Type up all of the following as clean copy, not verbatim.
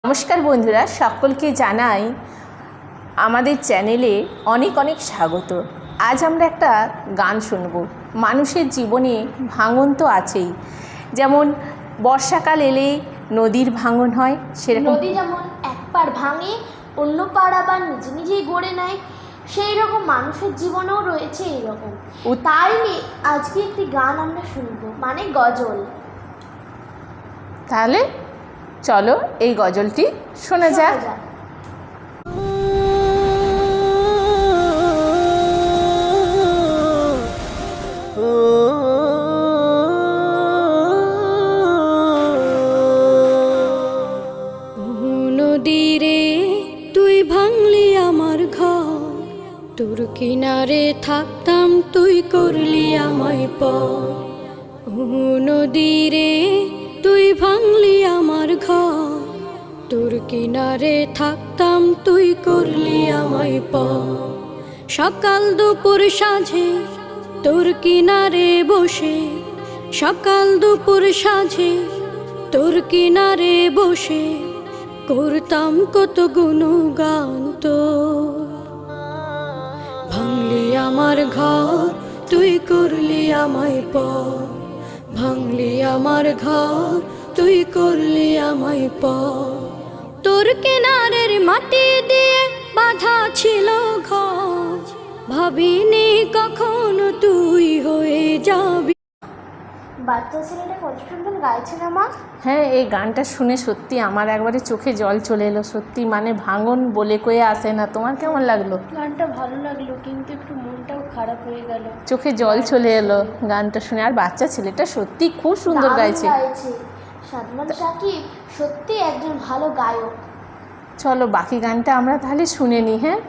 নমস্কার বন্ধুরা, সকলকে জানাই আমাদের চ্যানেলে অনেক অনেক স্বাগত। আজ আমরা একটা গান শুনব। মানুষের জীবনে ভাঙন তো আছেই, যেমন বর্ষাকাল এলেই নদীর ভাঙন হয়, সেরকম নদী যেমন এক পাড় ভাঙে অন্য পাড় আবার নিজে নিজেই গড়ে নেয়, সেই রকম মানুষের জীবনেও রয়েছে এইরকম। তাই নিয়ে আজকে একটি গান আমরা শুনব, মানে গজল। তাহলে চলো এই গজলটি শোনা যাক। নদীরে তুই ভাঙলি আমার ঘর, তোর কিনারে থাকতাম তুই করলি আমায় পর। নদীরে তুই ভাঙলি আমার ঘর, তোর কিনারে থাকতাম তুই করলি আমায় পর। সকাল দুপুর সাঁঝে তোর কিনারে বসে, সকাল দুপুর সাঁঝে তোর কিনারে বসে করতাম কত গুণগান তোর। ভাঙলি আমার ঘর তুই করলি আমায় পর, ভাঙলি আমার ঘর তুই করলি আমায় পর। তোর কিনারের মাটি দিয়ে বাঁধা ছিল ঘর, ভাবিনি কখনো তুই হয়ে যাবি। বাচ্চা ছেলেটা কত সুন্দর গাইছে না মা? হ্যাঁ, এই গানটা শুনে সত্যি আমার একবারে চোখে জল চলে এলো। সত্যি মানে ভাঙন বলে কয়ে আসে না। তোমার কেমন লাগলো? গানটা ভালো লাগলো, কিন্তু একটু মনটাও খারাপ হয়ে গেল, চোখে জল চলে এলো গানটা শুনে। আর বাচ্চা ছেলেটা সত্যি খুব সুন্দর গাইছে। সাদমান সাকিব সত্যি একজন ভালো গায়ক। চলো বাকি গানটা আমরা তাহলে শুনে নিই। হ্যাঁ,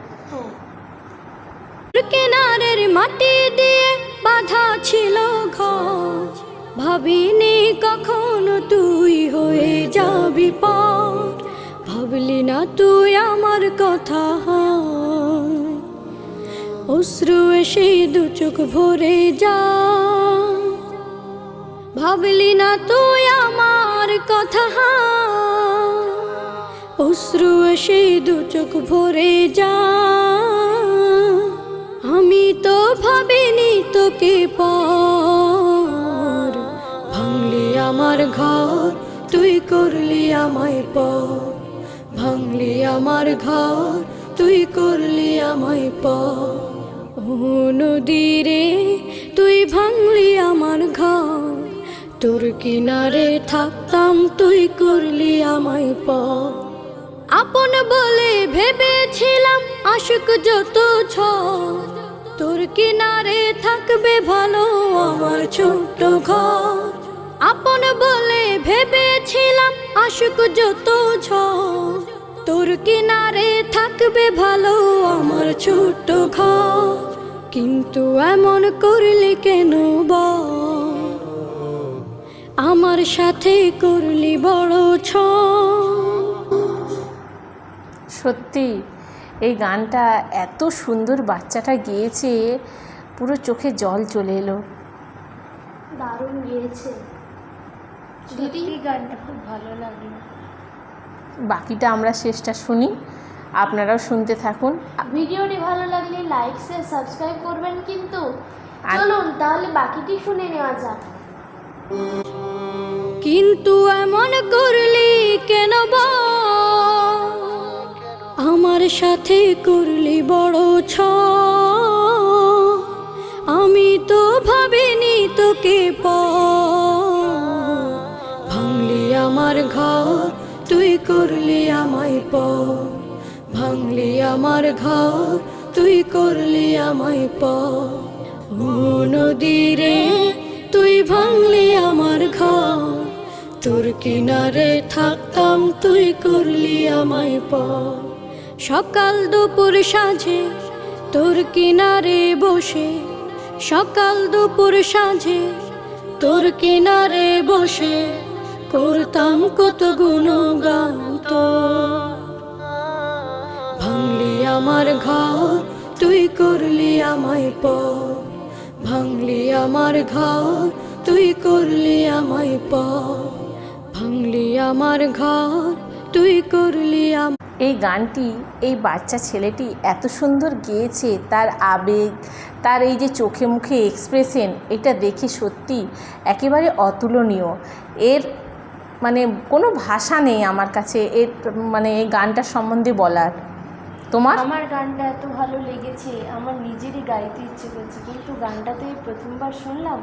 কিনারের মাটি দিয়ে বাঁধা ছিল ঘর, ভাবিনি কখনো তুই হয়ে যাবি পার। ভাবলি না তুই আমার কথা, অশ্রু এসে দু চোখ ভরে যা। ভাবলি না তুই আমার কথা, অশ্রু এসে দু চোখ ভরে যা। আমি তো ভাবিনি তোকে পর, ভাঙলি আমার ঘর তুই করলি আমায় পর। ভাঙলি আমার ঘর তুই করলি আমায় পর। নদীরে তুই ভাঙলি আমার ঘর, তোর কিনারে থাকতাম তুই করলি আমায় পর। আপন বলে ভেবেছিলাম আশুক যত ঝড়, তোর কিনারে থাকবে ভালো আমার ছোট্ট ঘর। আপন বলে ভেবেছিলাম আশুক যত ঝড়, তোর কিনারে থাকবে ভালো আমার ছোট্ট ঘর। কিন্তু এমন করলি কেন বল, আমার সাথে করলি বড় ছল। সত্যি এই গানটা এত সুন্দর বাচ্চাটা গেয়েছে, পুরো চোখে জল চলে এলো। দারুণ গিয়েছে দিদি, গানটা খুব ভালো লাগলো। বাকিটা আমরা শেষটা শুনি, আপনারাও শুনতে থাকুন। ভিডিওটি ভালো লাগলে লাইক শেয়ার সাবস্ক্রাইব করবেন কিন্তু। আর চলুন তাহলে বাকিটি শুনে নেওয়া যাক। কিন্তু এমন করলি কেন বল, আমার সাথে করলি বড় ছল। আমি তো ভাবিনি তোকে পর, ভাঙলি আমার ঘর তুই করলি আমায় পর। ভাঙলি আমার ঘর তুই করলি আমায় পর। নদীরে তুই ভাঙলি আমার ঘর, তোর কিনারে থাকতাম তুই করলি আমায় পর। সকাল দুপুর সাঁঝে তোর কিনারে বসে, সকাল দুপুর সাঁঝে তোর কিনারে বসে করতাম কত গুণগান তোর। ভাঙলি আমার ঘর তুই করলি আমায় পর। ভাঙলি আমার ঘর তুই করলি আমায় পর। ভাঙলি আমার ঘর তুই তুই করলি এই গানটি এই বাচ্চা ছেলেটি এত সুন্দর গেয়েছে, তার আবেগ, তার এই যে চোখে মুখে এক্সপ্রেশন, এটা দেখে সত্যি একেবারে অতুলনীয়। এর মানে কোনো ভাষা নেই আমার কাছে এর মানে এই গানটার সম্বন্ধে বলার। তোমার? আমার গানটা এত ভালো লেগেছে, আমার নিজেরই গাইতে ইচ্ছে করছে, কিন্তু গানটা তো এই প্রথমবার শুনলাম,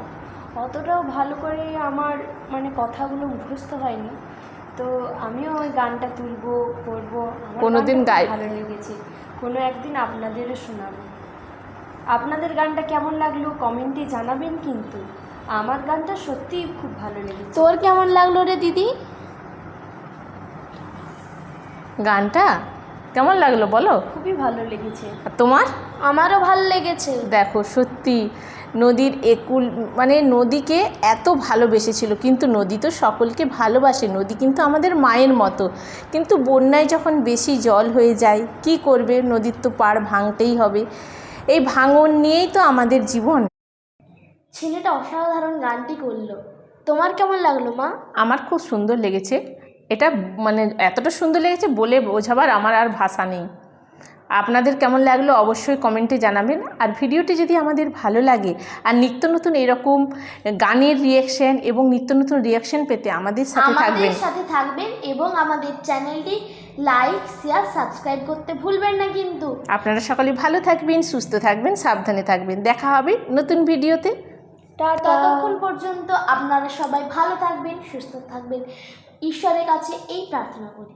অতটাও ভালো করে আমার মানে কথাগুলো মুখস্থ হয়নি, তো আমিও ওই গানটা তুলবো, করবো। আমার কোনোদিন গানটা গাই খুব ভালো লেগেছে, কোনো একদিন আপনাদেরও শোনাবো। আপনাদের গানটা কেমন লাগলো কমেন্টে জানাবেন, কিন্তু আমার গানটা সত্যিই খুব ভালো লেগেছে। তোর কেমন লাগলো রে দিদি? গানটা কেমন লাগলো বলো? খুবই ভালো লেগেছে। আর তোমার? আমারও ভালো লেগেছে। দেখো সত্যি নদীর একুল মানে নদীকে এত ভালোবেসেছিল, কিন্তু নদী তো সকলকে ভালোবাসে, নদী কিন্তু আমাদের মায়ের মতো, কিন্তু বন্যায় যখন বেশি জল হয়ে যায় কি করবে, নদীর তো পাড় ভাঙতেই হবে। এই ভাঙন নিয়েই তো আমাদের জীবন। ছেলেটা অসাধারণ গানটি করলো। তোমার কেমন লাগলো মা? আমার খুব সুন্দর লেগেছে এটা, মানে এতটা সুন্দর লেগেছে বলে বোঝাবার আমার আর ভাষা নেই। আপনাদের কেমন লাগলো অবশ্যই কমেন্টে জানাবেন। আর ভিডিওটি যদি আমাদের ভালো লাগে আর নিত্য নতুন এরকম গানের রিয়াকশান এবং নিত্য নতুন রিয়াকশান পেতে আমাদের সাথে থাকবেন। এবং আমাদের চ্যানেলটি লাইক, শেয়ার, সাবস্ক্রাইব করতে ভুলবেন না কিন্তু। আপনারা সকলে ভালো থাকবেন, সুস্থ থাকবেন, সাবধানে থাকবেন। দেখা হবে নতুন ভিডিওতে। ততক্ষণ পর্যন্ত আপনারা সবাই ভালো থাকবেন, সুস্থ থাকবেন, ঈশ্বরের কাছে এই প্রার্থনা করি।